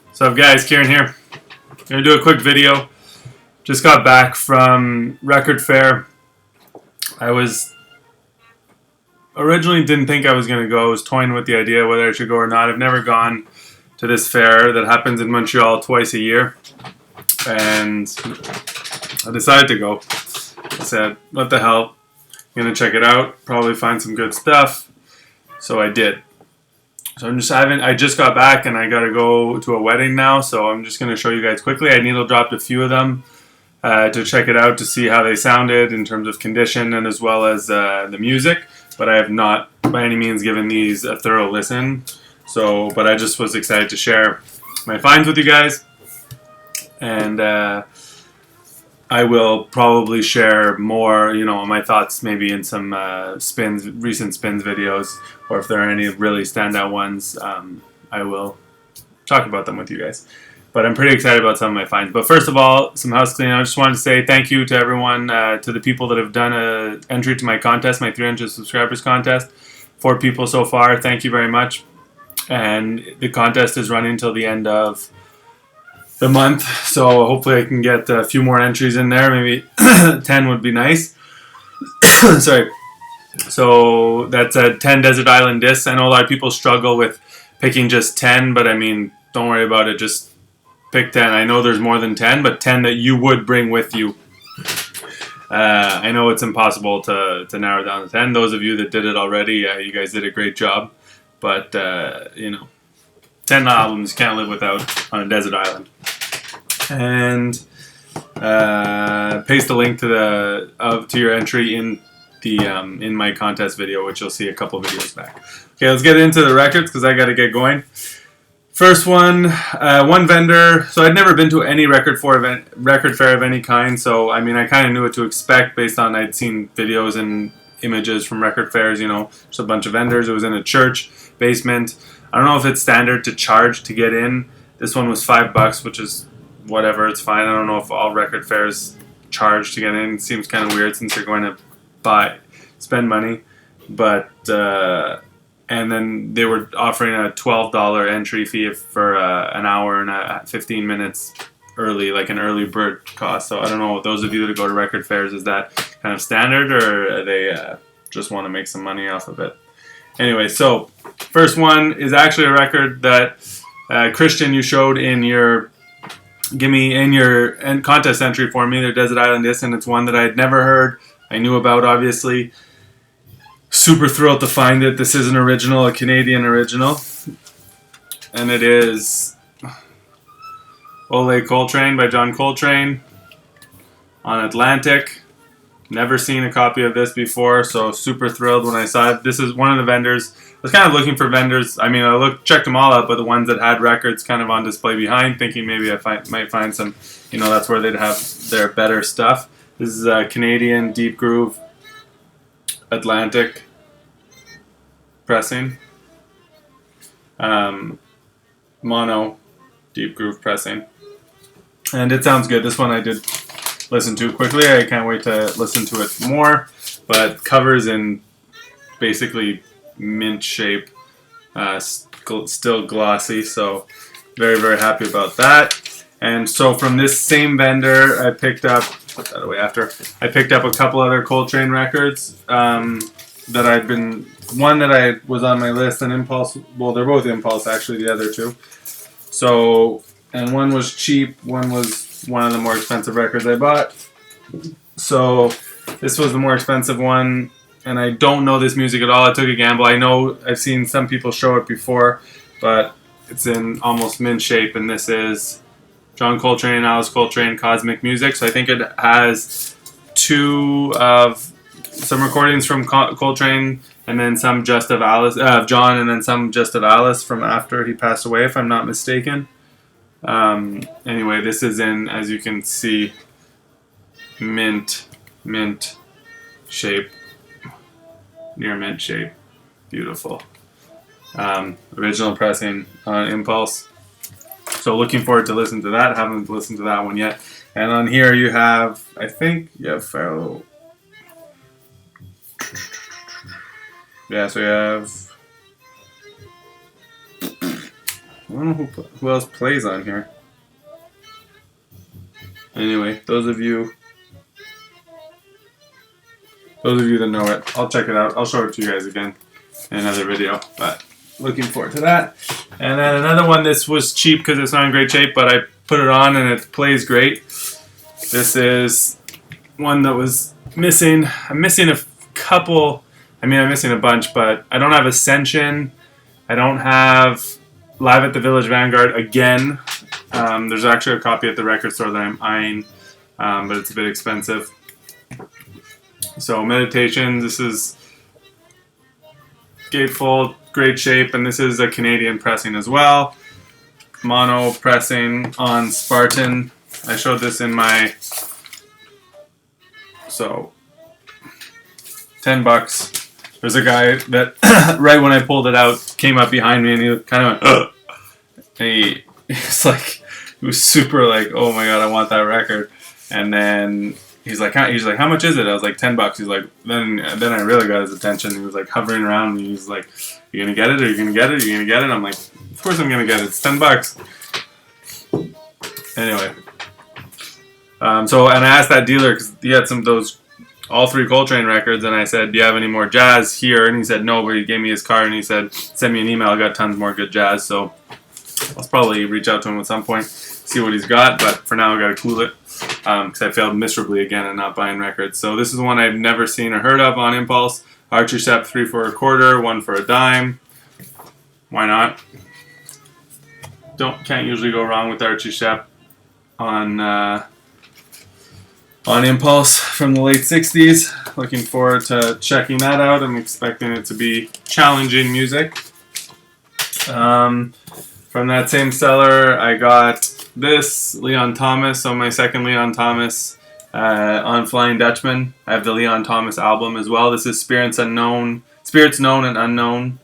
What's up guys, Kieran here. I'm going to do a quick video. Just got back from record fair. I was originally didn't think I was going to go. I was toying with the idea whether I should go or not. I've never gone to this fair that happens in Montreal twice a year. And I decided to go. I said, what the hell? I'm going to check it out. Probably find some good stuff. So I did. So I just got back and I gotta go to a wedding now, so I'm just gonna show you guys quickly. I needle dropped a few of them to check it out to see how they sounded in terms of condition and as well as the music, but I have not by any means given these a thorough listen. So, but I just was excited to share my finds with you guys, and I will probably share more, my thoughts maybe in some recent spins videos, or if there are any really standout ones, I will talk about them with you guys. But I'm pretty excited about some of my finds. But first of all, some house cleaning. I just wanted to say thank you to everyone, to the people that have done an entry to my contest, my 300 subscribers contest. 4 people so far. Thank you very much. And the contest is running till the end of the month, so hopefully I can get a few more entries in there. Maybe 10 would be nice. Sorry. So that's 10 Desert Island discs. I know a lot of people struggle with picking just 10, but I mean, don't worry about it. Just pick 10. I know there's more than 10, but 10 that you would bring with you. I know it's impossible to narrow down to 10. Those of you that did it already, you guys did a great job. But, 10 albums can't live without on a desert island. And paste a link to your entry in the in my contest video, which you'll see a couple videos back. Okay, let's get into the records because I got to get going. First one vendor. So I'd never been to any record fair of any kind. So I mean, I kind of knew what to expect based on I'd seen videos and images from record fairs. Just a bunch of vendors. It was in a church basement. I don't know if it's standard to charge to get in. This one was $5, which is whatever. It's fine. I don't know if all record fairs charge to get in. It seems kind of weird since they're going to spend money. But and then they were offering a $12 entry fee for an hour and 15 minutes early, like an early bird cost. So I don't know. Those of you that go to record fairs, is that kind of standard, or they just want to make some money off of it? Anyway, so first one is actually a record that Christian, you showed in your contest entry for me, the Desert Island Disc, and it's one that I had never heard. I knew about, obviously. Super thrilled to find it. This is an original, a Canadian original, and it is Ole Coltrane by John Coltrane on Atlantic. Never seen a copy of this before, so super thrilled when I saw it. This is one of the vendors. I was kind of looking for vendors. I mean, checked them all out, but the ones that had records kind of on display behind, thinking maybe I might find some, that's where they'd have their better stuff. This is a Canadian deep groove Atlantic pressing. Mono deep groove pressing. And it sounds good. This one I did listen to quickly. I can't wait to listen to it more. But covers in basically mint shape, still glossy. So very, very happy about that. And so from this same vendor, I picked up, put that away after, I picked up a couple other Coltrane records one that was on my list, and Impulse, well, they're both Impulse actually, the other two. So, and one was cheap, one was one of the more expensive records I bought. So this was the more expensive one, and I don't know this music at all. I took a gamble. I know I've seen some people show it before, but it's in almost mint shape, and this is John Coltrane and Alice Coltrane, Cosmic Music. So I think it has some recordings from Coltrane, and then some just of John, and then some just of Alice from after he passed away, if I'm not mistaken. Anyway, this is in, as you can see, mint shape, near mint shape. Beautiful. Original pressing on Impulse. So looking forward to listening to that. Haven't listened to that one yet. And on here you have, I think you have Pharaoh. Yeah, so you have I don't know who else plays on here. Anyway, those of you that know it, I'll check it out. I'll show it to you guys again in another video. But looking forward to that. And then another one. This was cheap because it's not in great shape, but I put it on and it plays great. This is one that was missing. I'm missing a couple. I mean, I'm missing a bunch, but I don't have Ascension. I don't have Live at the Village Vanguard again. There's actually a copy at the record store that I'm eyeing, but it's a bit expensive. So Meditation, this is gatefold, great shape, and this is a Canadian pressing as well. Mono pressing on Spartan. I showed this in my, so $10. There's a guy that right when I pulled it out came up behind me and he kind of went, ugh. And he's like, he was super like, oh my god, I want that record. And then he's like, how much is it? I was like, $10. He's like, then I really got his attention. He was like hovering around me. He was like, you gonna get it? Are you gonna get it? Are you gonna get it? I'm like, of course I'm gonna get it. It's $10. Anyway, so and I asked that dealer because he had some of those all 3 Coltrane records, and I said, do you have any more jazz here? And he said no, but he gave me his card and he said, send me an email. I got tons more good jazz, so I'll probably reach out to him at some point, see what he's got, but for now I gotta cool it because I failed miserably again at not buying records. So this is one I've never seen or heard of on impulse. Archie Shepp 3 for a quarter, 1 for a dime. Why not? Can't usually go wrong with Archie Shepp on impulse from the late 60s. Looking forward to checking that out. I'm expecting it to be challenging music. From that same seller, I got this Leon Thomas, so my second Leon Thomas on Flying Dutchman. I have the Leon Thomas album as well. This is Spirits Known and Unknown,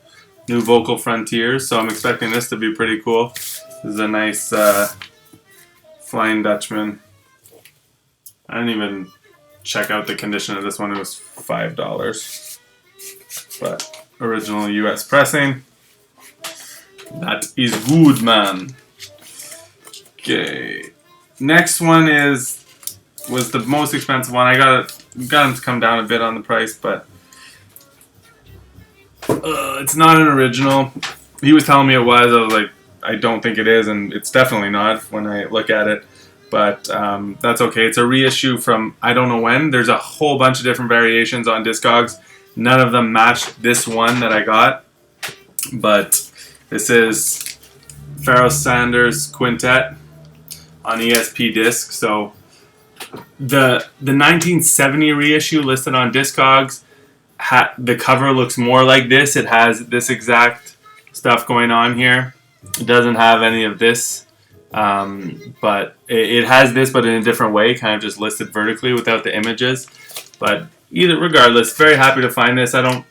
New Vocal Frontiers, so I'm expecting this to be pretty cool. This is a nice Flying Dutchman. I didn't even check out the condition of this one. It was $5. But original US pressing. That is good, man. Okay. Next one was the most expensive one. I got him to come down a bit on the price, but it's not an original. He was telling me it was. I was like, I don't think it is, and it's definitely not when I look at it. But that's okay. It's a reissue from I don't know when. There's a whole bunch of different variations on Discogs. None of them matched this one that I got. But this is Pharoah Sanders Quintet on ESP disc. So the 1970 reissue listed on Discogs, the cover looks more like this. It has this exact stuff going on here. It doesn't have any of this. But it has this, but in a different way, kind of just listed vertically without the images. But regardless, very happy to find this. I don't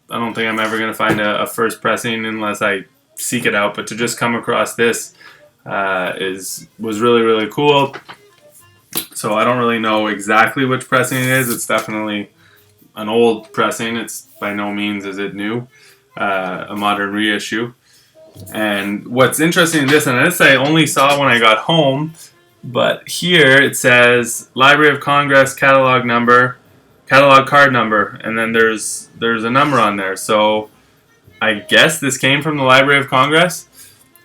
think I'm ever going to find a first pressing unless I seek it out. But to just come across this was really, really cool. So I don't really know exactly which pressing it is. It's definitely an old pressing. It's by no means is it new, a modern reissue. And what's interesting in this, and this I only saw when I got home, but here it says Library of Congress catalog card number, and then there's a number on there. So I guess this came from the Library of Congress,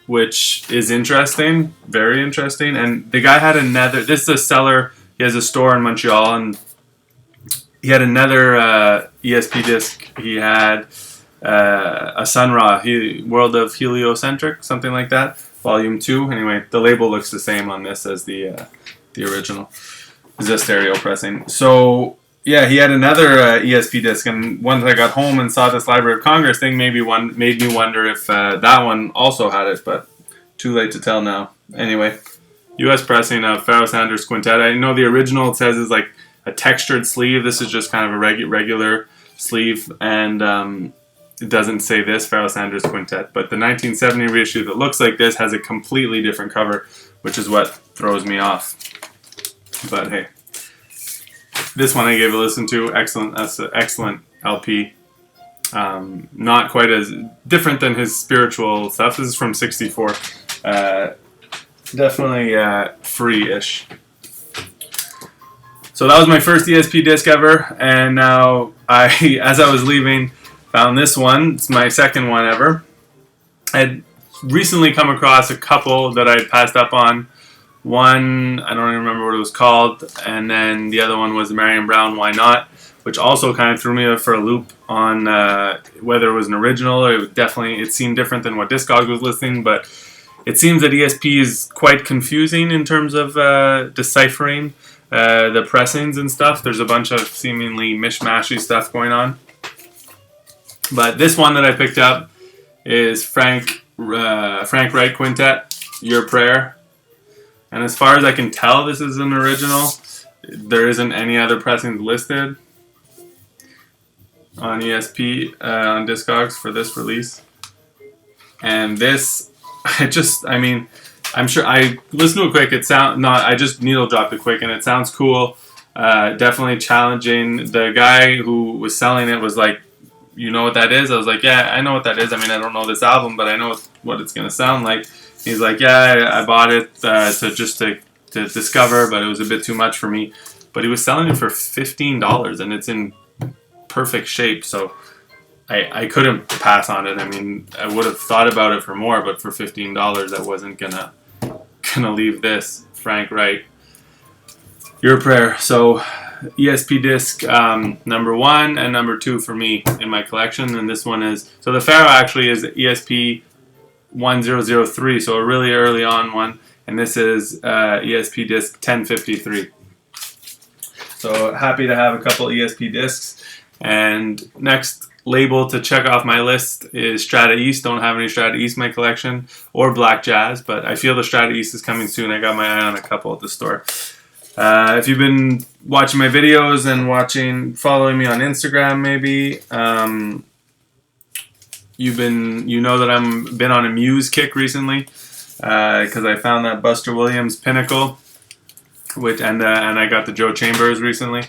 which is interesting, very interesting. And the guy had another. This is a seller. He has a store in Montreal, and he had another ESP disc. He had a Sun Ra, World of Heliocentric, something like that, Volume 2. Anyway, the label looks the same on this as the original. It's a stereo pressing. So yeah, he had another ESP disc, and once I got home and saw this Library of Congress thing, made me wonder if that one also had it, but too late to tell now. Anyway, US pressing of Pharoah Sanders Quintet. I know the original, it says, is like a textured sleeve. This is just kind of a regular sleeve, and it doesn't say this, Pharoah Sanders Quintet, but the 1970 reissue that looks like this has a completely different cover, which is what throws me off. But hey, this one I gave a listen to. Excellent. That's an excellent LP. Not quite as different than his spiritual stuff. This is from '64. Definitely free-ish. So that was my first ESP disc ever, and now as I was leaving, found this one. It's my second one ever. I'd recently come across a couple that I passed up on. One, I don't even remember what it was called, and then the other one was Marion Brown, Why Not?, which also kind of threw me for a loop on whether it was an original. It seemed different than what Discogs was listing, but it seems that ESP is quite confusing in terms of deciphering the pressings and stuff. There's a bunch of seemingly mishmashy stuff going on. But this one that I picked up is Frank Wright Quintet, Your Prayer. And as far as I can tell, this is an original. There isn't any other pressings listed on ESP, on Discogs for this release. And this, I'm sure I listened to it quick. I just needle dropped it quick, and it sounds cool. Definitely challenging. The guy who was selling it was like, "You know what that is?" I was like, "Yeah, I know what that is. I mean, I don't know this album, but I know what it's gonna sound like." He's like, "Yeah, I bought it to discover, but it was a bit too much for me." But he was selling it for $15, and it's in perfect shape, so I couldn't pass on it. I mean, I would have thought about it for more, but for $15, I wasn't gonna leave this. Frank Wright, Your Prayer. So ESP disc number 1 and number 2 for me in my collection, and this one is, so the Pharaoh actually is ESP 1003, so a really early on one, and this is ESP disc 1053. So happy to have a couple ESP discs. And next label to check off my list is Strata East. Don't have any Strata East in my collection, or Black Jazz, but I feel the Strata East is coming soon. I got my eye on a couple at the store. If you've been watching my videos and following me on Instagram, maybe you know that I'm been on a Muse kick recently, because I found that Buster Williams Pinnacle, and I got the Joe Chambers recently,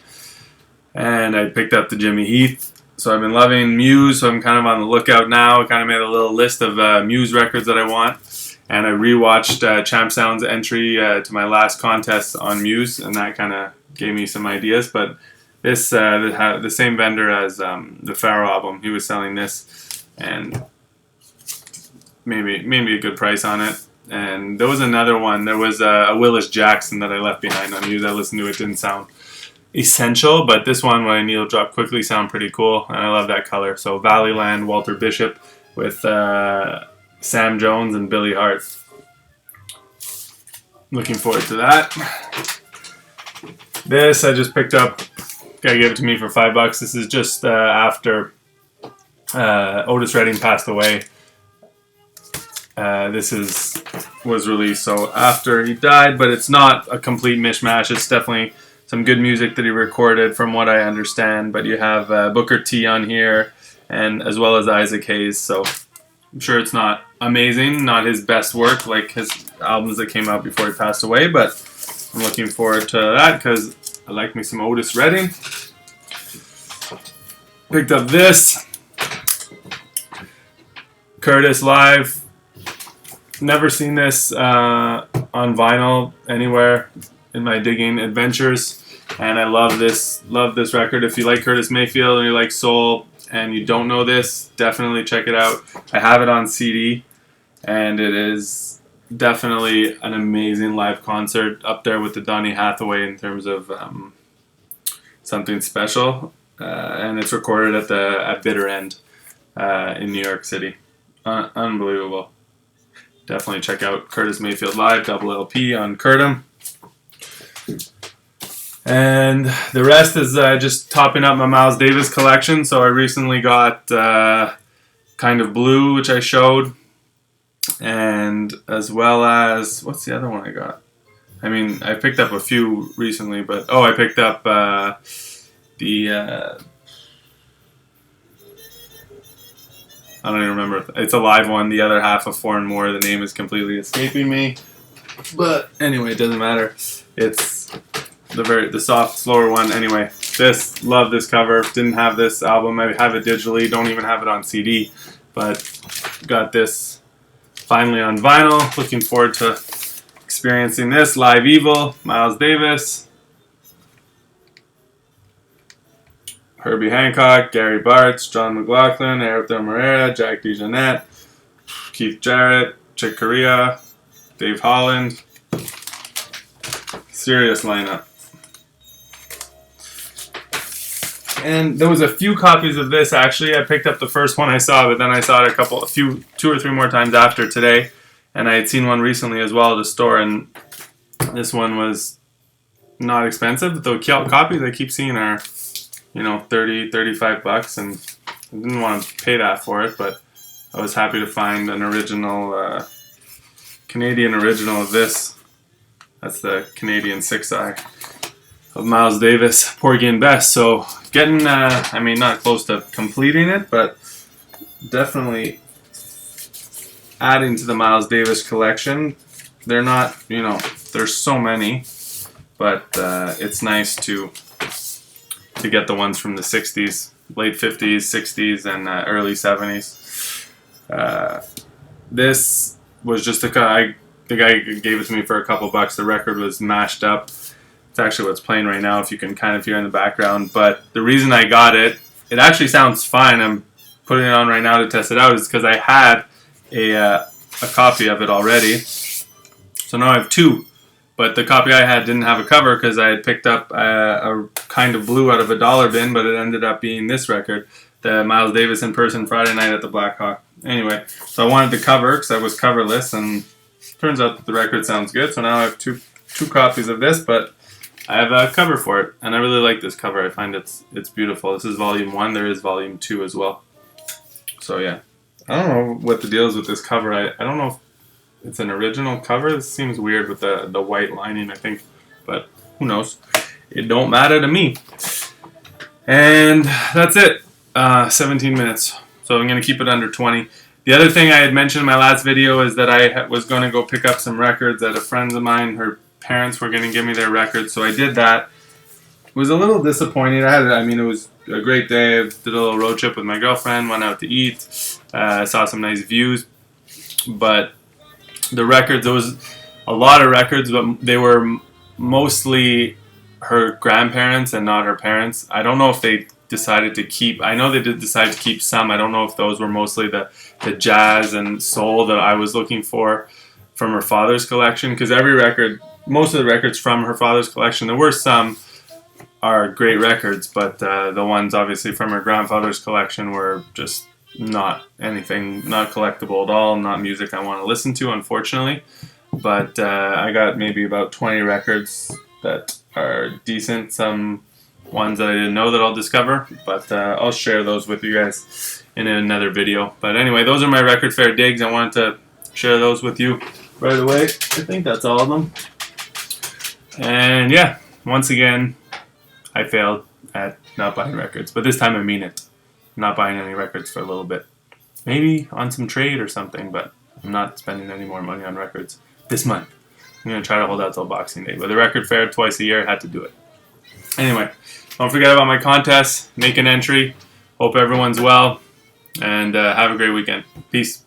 and I picked up the Jimmy Heath. So I've been loving Muse, so I'm kind of on the lookout now. I kind of made a little list of Muse records that I want, and I rewatched Champ Sound's entry to my last contest on Muse, and that kind of gave me some ideas. But this, the same vendor as the Pharaoh album, he was selling this, and maybe a good price on it. And there was another one. There was a Willis Jackson that I left behind on Muse. I listened to it, didn't sound essential, but this one, when I needle drop quickly, sound pretty cool, and I love that color. So Valleyland, Walter Bishop with Sam Jones and Billy Hart. Looking forward to that. This I just picked up. Guy gave it to me for $5. This is just after Otis Redding passed away. This was released so after he died, but it's not a complete mishmash. It's definitely some good music that he recorded, from what I understand. But you have Booker T on here, and as well as Isaac Hayes. So I'm sure it's not amazing, not his best work like his albums that came out before he passed away. But I'm looking forward to that because I like me some Otis Redding. Picked up this Curtis Live. Never seen this on vinyl anywhere in my digging adventures, and I love this record. If you like Curtis Mayfield and you like soul and you don't know this, definitely check it out. I have it on CD, and it is definitely an amazing live concert, up there with the Donny Hathaway in terms of something special. And it's recorded at Bitter End in New York City. Unbelievable. Definitely check out Curtis Mayfield Live, double LP on Curtum. And the rest is just topping up my Miles Davis collection. So I recently got Kind of Blue, which I showed. And as well as, what's the other one I got? I mean, I picked up a few recently, but I picked up the I don't even remember. It's a live one. The other half of Four and More. The name is completely escaping me. But anyway, it doesn't matter. It's the soft, slower one. Anyway, love this cover. Didn't have this album. I have it digitally. Don't even have it on CD. But got this finally on vinyl. Looking forward to experiencing this. Live Evil, Miles Davis, Herbie Hancock, Gary Bartz, John McLaughlin, Arthur Morera, Jack DeJohnette, Keith Jarrett, Chick Corea, Dave Holland. Serious lineup. And there was a few copies of this actually. I picked up the first one I saw, but then I saw it two or three more times after today. And I had seen one recently as well at the store, and this one was not expensive. The copies I keep seeing are, $30, $35, and I didn't want to pay that for it, but I was happy to find an original, Canadian original of this. That's the Canadian 6-eye of Miles Davis, Porgy and Bess. So getting, not close to completing it, but definitely adding to the Miles Davis collection. They're not, there's so many, but it's nice to get the ones from the 60s, late 50s, 60s, and early 70s. This was just the guy gave it to me for a couple bucks. The record was mashed up. It's actually what's playing right now, if you can kind of hear in the background. But the reason I got it actually sounds fine. I'm putting it on right now to test it out. Is because I had a copy of it already. So now I have two. But the copy I had didn't have a cover because I had picked up a kind of blue out of a dollar bin, but it ended up being this record, the Miles Davis in person Friday Night at the Black Hawk. Anyway, so I wanted the cover because I was coverless, and turns out that the record sounds good. So now I have two copies of this, but I have a cover for it, and I really like this cover. I find it's beautiful. This is volume 1. There is volume 2 as well. So yeah, I don't know what the deal is with this cover. I don't know if it's an original cover. This seems weird with the white lining, I think, but who knows? It don't matter to me. And that's it. 17 minutes. So I'm going to keep it under 20. The other thing I had mentioned in my last video is that I was going to go pick up some records at a friend's of mine. Her parents were going to give me their records, so I did that. Was a little disappointed. It was a great day. I did a little road trip with my girlfriend, went out to eat, saw some nice views, but the records, there was a lot of records, but they were mostly her grandparents and not her parents. I don't know if they decided to keep, I know they did decide to keep some. I don't know if those were mostly the jazz and soul that I was looking for from her father's collection, because most of the records from her father's collection, there were some are great records, but the ones obviously from her grandfather's collection were just not anything, not collectible at all, not music I want to listen to, unfortunately. But I got maybe about 20 records that are decent, some ones that I didn't know that I'll discover, but I'll share those with you guys in another video. But anyway, those are my record fair digs. I wanted to share those with you right away. I think that's all of them. And yeah, once again, I failed at not buying records, but this time I mean it. I'm not buying any records for a little bit. Maybe on some trade or something, but I'm not spending any more money on records this month. I'm going to try to hold out till Boxing Day. But the record fair twice a year, I had to do it. Anyway, don't forget about my contest. Make an entry. Hope everyone's well. And have a great weekend. Peace.